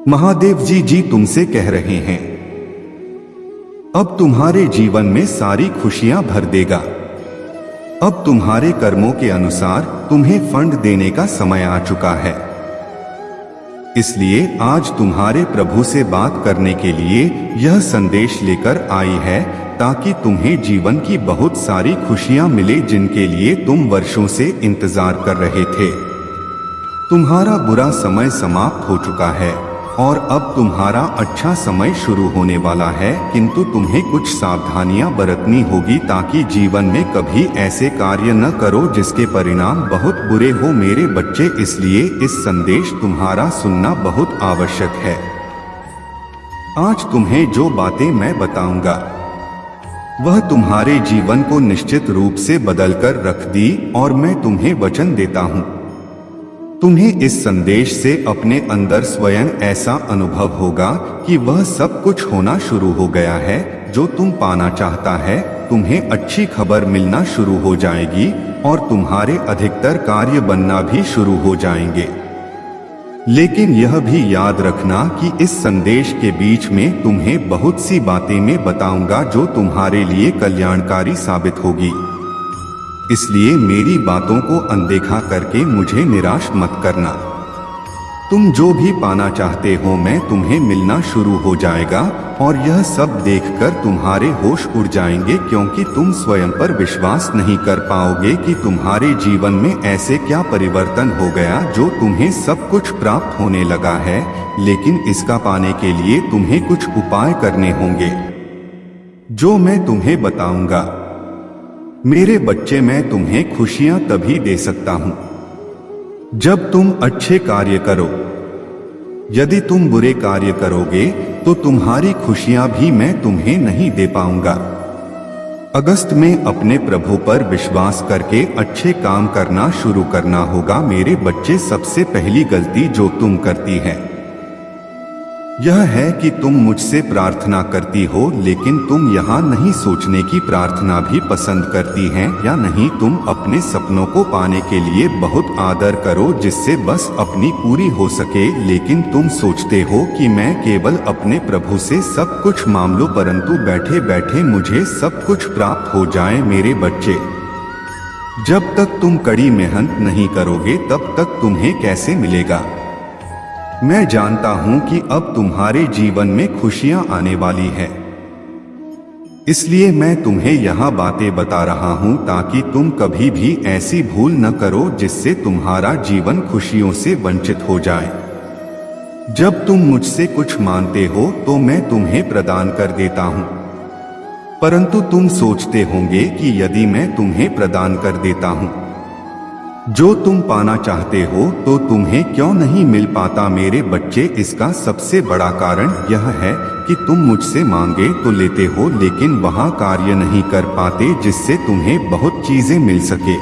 महादेव जी तुमसे कह रहे हैं, अब तुम्हारे जीवन में सारी खुशियां भर देगा। अब तुम्हारे कर्मों के अनुसार तुम्हें फंड देने का समय आ चुका है। इसलिए आज तुम्हारे प्रभु से बात करने के लिए यह संदेश लेकर आई है, ताकि तुम्हें जीवन की बहुत सारी खुशियां मिले जिनके लिए तुम वर्षों से इंतजार कर रहे थे। तुम्हारा बुरा समय समाप्त हो चुका है और अब तुम्हारा अच्छा समय शुरू होने वाला है, किंतु तुम्हें कुछ सावधानियां बरतनी होगी ताकि जीवन में कभी ऐसे कार्य न करो जिसके परिणाम बहुत बुरे हो मेरे बच्चे। इसलिए इस संदेश तुम्हारा सुनना बहुत आवश्यक है। आज तुम्हें जो बातें मैं बताऊंगा वह तुम्हारे जीवन को निश्चित रूप से बदलकर रख दी, और मैं तुम्हें वचन देता हूं, तुम्हें इस संदेश से अपने अंदर स्वयं ऐसा अनुभव होगा कि वह सब कुछ होना शुरू हो गया है जो तुम पाना चाहता है। तुम्हें अच्छी खबर मिलना शुरू हो जाएगी और तुम्हारे अधिकतर कार्य बनना भी शुरू हो जाएंगे। लेकिन यह भी याद रखना कि इस संदेश के बीच में तुम्हें बहुत सी बातें मैं बताऊंगा जो तुम्हारे लिए कल्याणकारी साबित होगी। इसलिए मेरी बातों को अनदेखा करके मुझे निराश मत करना। तुम जो भी पाना चाहते हो मैं तुम्हें मिलना शुरू हो जाएगा, और यह सब देखकर तुम्हारे होश उड़ जाएंगे, क्योंकि तुम स्वयं पर विश्वास नहीं कर पाओगे कि तुम्हारे जीवन में ऐसे क्या परिवर्तन हो गया जो तुम्हें सब कुछ प्राप्त होने लगा है। लेकिन इसका पाने के लिए तुम्हें कुछ उपाय करने होंगे जो मैं तुम्हें बताऊंगा। मेरे बच्चे, मैं तुम्हें खुशियां तभी दे सकता हूं जब तुम अच्छे कार्य करो। यदि तुम बुरे कार्य करोगे तो तुम्हारी खुशियां भी मैं तुम्हें नहीं दे पाऊंगा। अगस्त में अपने प्रभु पर विश्वास करके अच्छे काम करना शुरू करना होगा। मेरे बच्चे, सबसे पहली गलती जो तुम करती है यह है कि तुम मुझसे प्रार्थना करती हो, लेकिन तुम यहाँ नहीं सोचने की प्रार्थना भी पसंद करती हैं या नहीं। तुम अपने सपनों को पाने के लिए बहुत आदर करो जिससे बस अपनी पूरी हो सके, लेकिन तुम सोचते हो कि मैं केवल अपने प्रभु से सब कुछ मांग लूं, परंतु बैठे बैठे मुझे सब कुछ प्राप्त हो जाए। मेरे बच्चे, जब तक तुम कड़ी मेहनत नहीं करोगे तब तक तुम्हें कैसे मिलेगा। मैं जानता हूं कि अब तुम्हारे जीवन में खुशियां आने वाली है, इसलिए मैं तुम्हें यहां बातें बता रहा हूं ताकि तुम कभी भी ऐसी भूल न करो जिससे तुम्हारा जीवन खुशियों से वंचित हो जाए। जब तुम मुझसे कुछ मांगते हो तो मैं तुम्हें प्रदान कर देता हूं, परंतु तुम सोचते होंगे कि यदि मैं तुम्हें प्रदान कर देता हूं जो तुम पाना चाहते हो तो तुम्हें क्यों नहीं मिल पाता। मेरे बच्चे, इसका सबसे बड़ा कारण यह है कि तुम मुझसे मांगे तो लेते हो, लेकिन वहां कार्य नहीं कर पाते जिससे तुम्हें बहुत चीजें मिल सके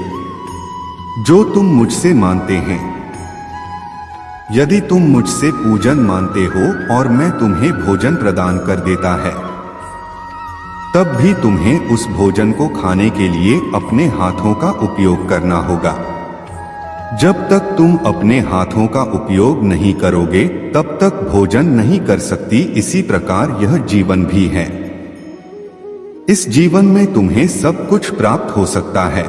जो तुम मुझसे मांगते हैं। यदि तुम मुझसे पूजन मानते हो और मैं तुम्हें भोजन प्रदान कर देता है, तब भी तुम्हें उस भोजन को खाने के लिए अपने हाथों का उपयोग करना होगा। जब तक तुम अपने हाथों का उपयोग नहीं करोगे तब तक भोजन नहीं कर सकती। इसी प्रकार यह जीवन भी है। इस जीवन में तुम्हें सब कुछ प्राप्त हो सकता है,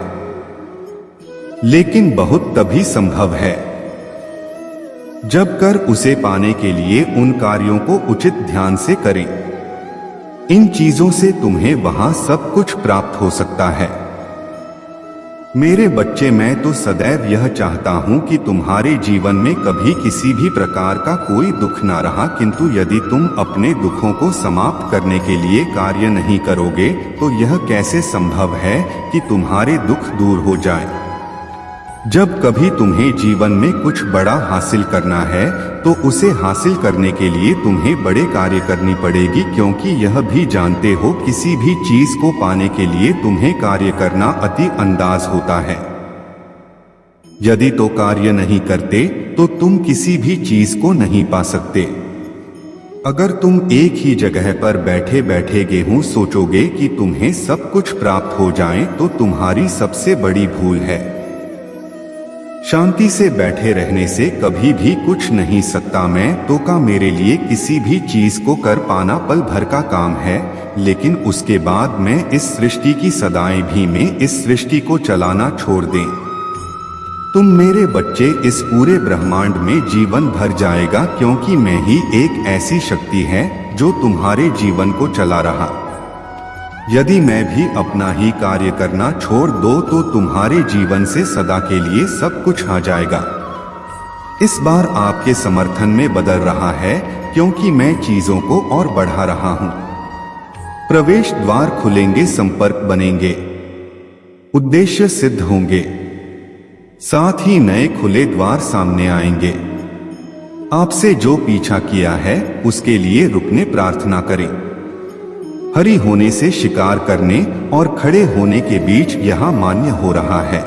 लेकिन बहुत तभी संभव है जब कर उसे पाने के लिए उन कार्यों को उचित ध्यान से करें। इन चीजों से तुम्हें वहां सब कुछ प्राप्त हो सकता है। मेरे बच्चे, मैं तो सदैव यह चाहता हूं कि तुम्हारे जीवन में कभी किसी भी प्रकार का कोई दुख ना रहा, किंतु यदि तुम अपने दुखों को समाप्त करने के लिए कार्य नहीं करोगे तो यह कैसे संभव है कि तुम्हारे दुख दूर हो जाए। जब कभी तुम्हें जीवन में कुछ बड़ा हासिल करना है तो उसे हासिल करने के लिए तुम्हें बड़े कार्य करनी पड़ेगी, क्योंकि यह भी जानते हो किसी भी चीज को पाने के लिए तुम्हें कार्य करना अति अंदाज होता है। यदि तो कार्य नहीं करते तो तुम किसी भी चीज को नहीं पा सकते। अगर तुम एक ही जगह पर बैठे बैठे गेहूं सोचोगे कि तुम्हें सब कुछ प्राप्त हो जाए तो तुम्हारी सबसे बड़ी भूल है। शांति से बैठे रहने से कभी भी कुछ नहीं सकता। मैं तो का मेरे लिए किसी भी चीज को कर पाना पल भर का काम है, लेकिन उसके बाद मैं इस सृष्टि की सदाएं भी मैं इस सृष्टि को चलाना छोड़ दें। तुम मेरे बच्चे, इस पूरे ब्रह्मांड में जीवन भर जाएगा, क्योंकि मैं ही एक ऐसी शक्ति है जो तुम्हारे जीवन को चला रहा। यदि मैं भी अपना ही कार्य करना छोड़ दो तो तुम्हारे जीवन से सदा के लिए सब कुछ आ जाएगा। इस बार आपके समर्थन में बदल रहा है, क्योंकि मैं चीजों को और बढ़ा रहा हूं। प्रवेश द्वार खुलेंगे, संपर्क बनेंगे, उद्देश्य सिद्ध होंगे, साथ ही नए खुले द्वार सामने आएंगे। आपसे जो पीछा किया है उसके लिए रुकने प्रार्थना करें। हरि होने से शिकार करने और खड़े होने के बीच यह मान्य हो रहा है।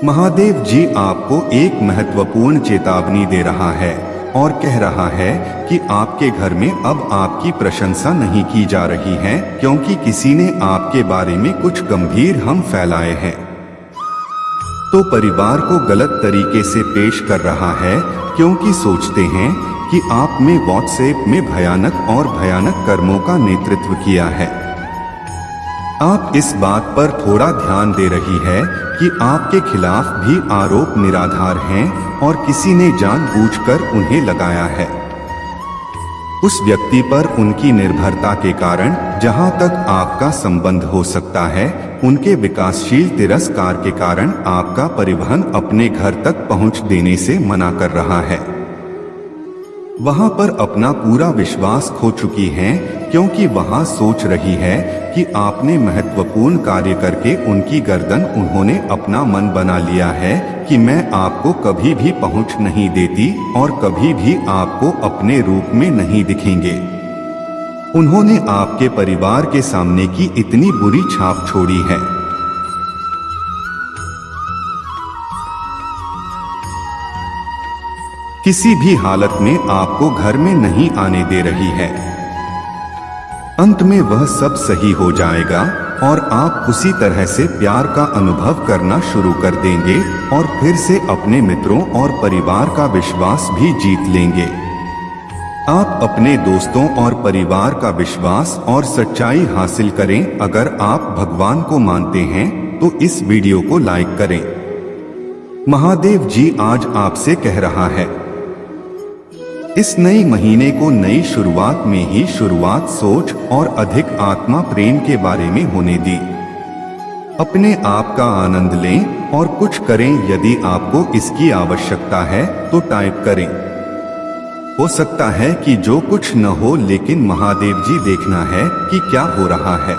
महादेव जी आपको एक महत्वपूर्ण चेतावनी दे रहा है और कह रहा है कि आपके घर में अब आपकी प्रशंसा नहीं की जा रही है, क्योंकि किसी ने आपके बारे में कुछ गंभीर हम फैलाए हैं। तो परिवार को गलत तरीके से पेश कर रहा है, क्योंकि सोचते हैं कि आप में व्हाट्सएप में भयानक और भयानक कर्मों का नेतृत्व किया है। आप इस बात पर थोड़ा ध्यान दे रही है कि आपके खिलाफ भी आरोप निराधार हैं और किसी ने जानबूझकर उन्हें लगाया है। उस व्यक्ति पर उनकी निर्भरता के कारण जहां तक आपका संबंध हो सकता है, उनके विकासशील तिरस्कार के कारण आपका परिवहन अपने घर तक पहुंच देने से मना कर रहा है। वहां पर अपना पूरा विश्वास खो चुकी हैं, क्योंकि वहां सोच रही है कि आपने महत्वपूर्ण कार्य करके उनकी गर्दन उन्होंने अपना मन बना लिया है कि मैं आपको कभी भी पहुंच नहीं देती और कभी भी आपको अपने रूप में नहीं दिखेंगे। उन्होंने आपके परिवार के सामने की इतनी बुरी छाप छोड़ी है। किसी भी हालत में आपको घर में नहीं आने दे रही है। अंत में वह सब सही हो जाएगा और आप उसी तरह से प्यार का अनुभव करना शुरू कर देंगे और फिर से अपने मित्रों और परिवार का विश्वास भी जीत लेंगे। आप अपने दोस्तों और परिवार का विश्वास और सच्चाई हासिल करें। अगर आप भगवान को मानते हैं तो इस वीडियो को लाइक करें। महादेव जी आज आपसे कह रहा है, इस नए महीने को नई शुरुआत में ही शुरुआत सोच और अधिक आत्मा प्रेम के बारे में होने दी। अपने आप का आनंद लें और कुछ करें। यदि आपको इसकी आवश्यकता है तो टाइप करें। हो सकता है कि जो कुछ न हो, लेकिन महादेव जी देखना है कि क्या हो रहा है।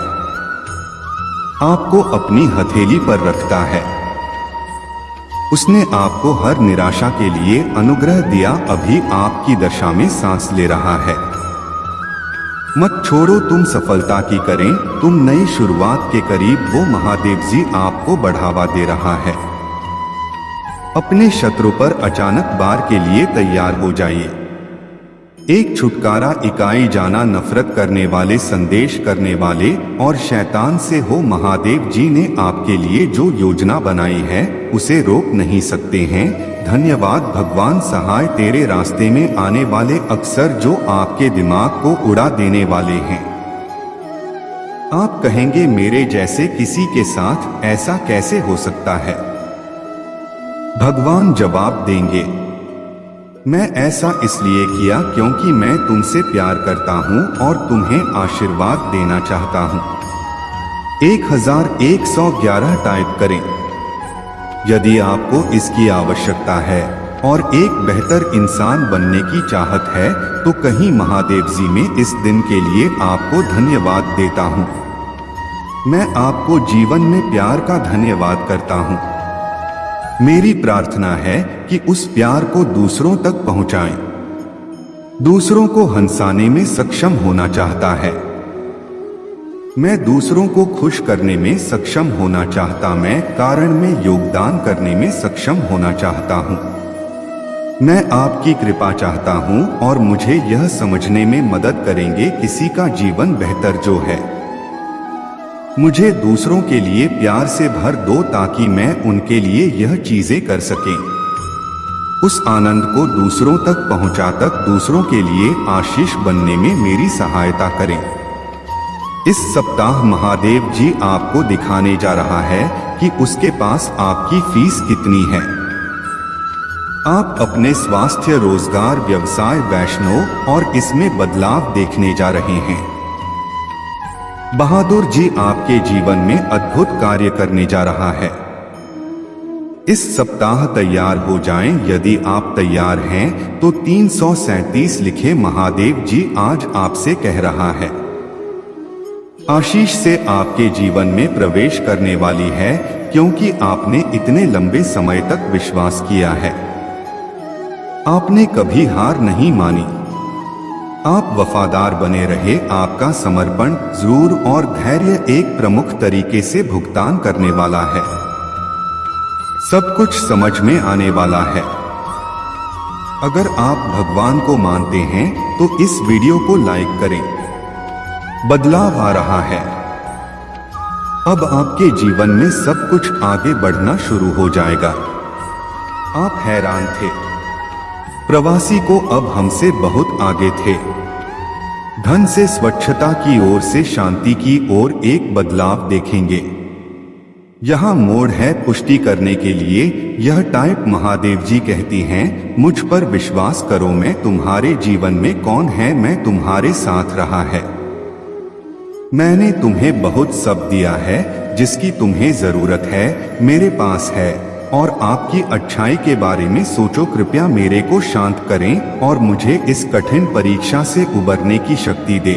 आपको अपनी हथेली पर रखता है। उसने आपको हर निराशा के लिए अनुग्रह दिया। अभी आपकी दशा में सांस ले रहा है। मत छोड़ो, तुम सफलता की करें। तुम नई शुरुआत के करीब हो। महादेव जी आपको बढ़ावा दे रहा है। अपने शत्रु पर अचानक वार के लिए तैयार हो जाइए। एक छुटकारा इकाई जाना नफरत करने वाले, संदेश करने वाले और शैतान से हो। महादेव जी ने आपके लिए जो योजना बनाई है उसे रोक नहीं सकते हैं। धन्यवाद भगवान। सहाय तेरे रास्ते में आने वाले अक्सर जो आपके दिमाग को उड़ा देने वाले हैं। आप कहेंगे मेरे जैसे किसी के साथ ऐसा कैसे हो सकता है। भगवान जवाब देंगे, मैं ऐसा इसलिए किया क्योंकि मैं तुमसे प्यार करता हूं और तुम्हें आशीर्वाद देना चाहता हूं। 1111 टाइप करें यदि आपको इसकी आवश्यकता है और एक बेहतर इंसान बनने की चाहत है तो कहीं महादेव जी में इस दिन के लिए आपको धन्यवाद देता हूं। मैं आपको जीवन में प्यार का धन्यवाद करता हूं। मेरी प्रार्थना है कि उस प्यार को दूसरों तक पहुंचाएं। दूसरों को हंसाने में सक्षम होना चाहता है। मैं दूसरों को खुश करने में सक्षम होना चाहता। मैं कारण में योगदान करने में सक्षम होना चाहता हूं। मैं आपकी कृपा चाहता हूं और मुझे यह समझने में मदद करेंगे किसी का जीवन बेहतर जो है। मुझे दूसरों के लिए प्यार से भर दो ताकि मैं उनके लिए यह चीजें कर सकें। उस आनंद को दूसरों तक पहुंचा तक दूसरों के लिए आशीष बनने में मेरी सहायता करें। इस सप्ताह महादेव जी आपको दिखाने जा रहा है कि उसके पास आपकी फीस कितनी है। आप अपने स्वास्थ्य, रोजगार, व्यवसाय, वैष्णव और इसमें बदलाव देखने जा रहे हैं। बहादुर जी आपके जीवन में अद्भुत कार्य करने जा रहा है। इस सप्ताह तैयार हो जाएं। यदि आप तैयार हैं तो 337 लिखे। महादेव जी आज आपसे कह रहा है। आशीष से आपके जीवन में प्रवेश करने वाली है, क्योंकि आपने इतने लंबे समय तक विश्वास किया है। आपने कभी हार नहीं मानी। आप वफादार बने रहे। आपका समर्पण, जरूर और धैर्य एक प्रमुख तरीके से भुगतान करने वाला है। सब कुछ समझ में आने वाला है। अगर आप भगवान को मानते हैं तो इस वीडियो को लाइक करें। बदलाव आ रहा है। अब आपके जीवन में सब कुछ आगे बढ़ना शुरू हो जाएगा। आप हैरान थे, प्रवासी को अब हमसे बहुत आगे थे। धन से स्वच्छता की ओर से शांति की ओर एक बदलाव देखेंगे। यहाँ मोड़ है पुष्टि करने के लिए। यह टाइप महादेव जी कहती हैं, मुझ पर विश्वास करो, मैं तुम्हारे जीवन में कौन है, मैं तुम्हारे साथ रहा है। मैंने तुम्हें बहुत सब दिया है जिसकी तुम्हें जरूरत है, मेरे पास है। और आपकी अच्छाई के बारे में सोचो। कृपया मेरे को शांत करें और मुझे इस कठिन परीक्षा से उबरने की शक्ति दे।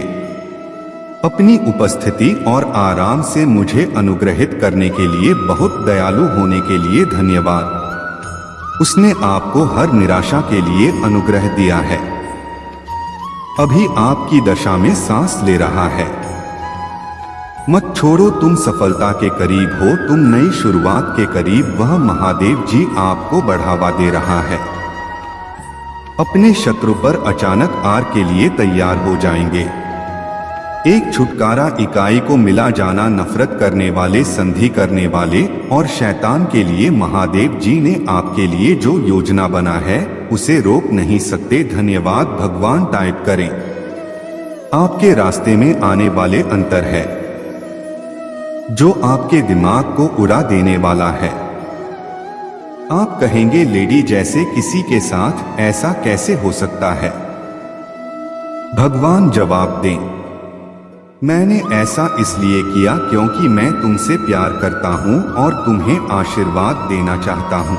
अपनी उपस्थिति और आराम से मुझे अनुग्रहित करने के लिए, बहुत दयालु होने के लिए धन्यवाद। उसने आपको हर निराशा के लिए अनुग्रह दिया है। अभी आपकी दशा में सांस ले रहा है। मत छोड़ो, तुम सफलता के करीब हो, तुम नई शुरुआत के करीब। वह महादेव जी आपको बढ़ावा दे रहा है। अपने शत्रु पर अचानक आर के लिए तैयार हो जाएंगे। एक छुटकारा इकाई को मिला जाना। नफरत करने वाले, संधि करने वाले और शैतान के लिए महादेव जी ने आपके लिए जो योजना बना है उसे रोक नहीं सकते। धन्यवाद भगवान टाइप करें। आपके रास्ते में आने वाले अंतर है जो आपके दिमाग को उड़ा देने वाला है। आप कहेंगे, लेडी जैसे किसी के साथ ऐसा कैसे हो सकता है? भगवान जवाब दें, मैंने ऐसा इसलिए किया क्योंकि मैं तुमसे प्यार करता हूं और तुम्हें आशीर्वाद देना चाहता हूं।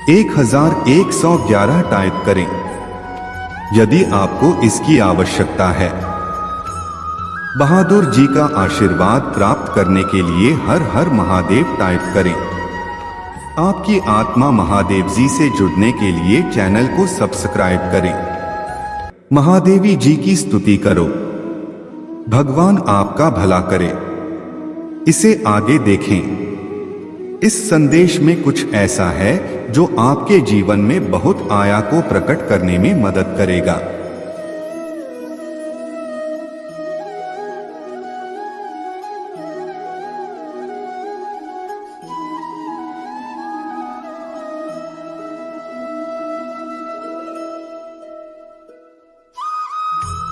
1111 टाइप करें यदि आपको इसकी आवश्यकता है। बहादुर जी का आशीर्वाद प्राप्त करने के लिए हर हर महादेव टाइप करें। आपकी आत्मा महादेव जी से जुड़ने के लिए चैनल को सब्सक्राइब करें। महादेवी जी की स्तुति करो। भगवान आपका भला करे। इसे आगे देखें। इस संदेश में कुछ ऐसा है जो आपके जीवन में बहुत आया को प्रकट करने में मदद करेगा।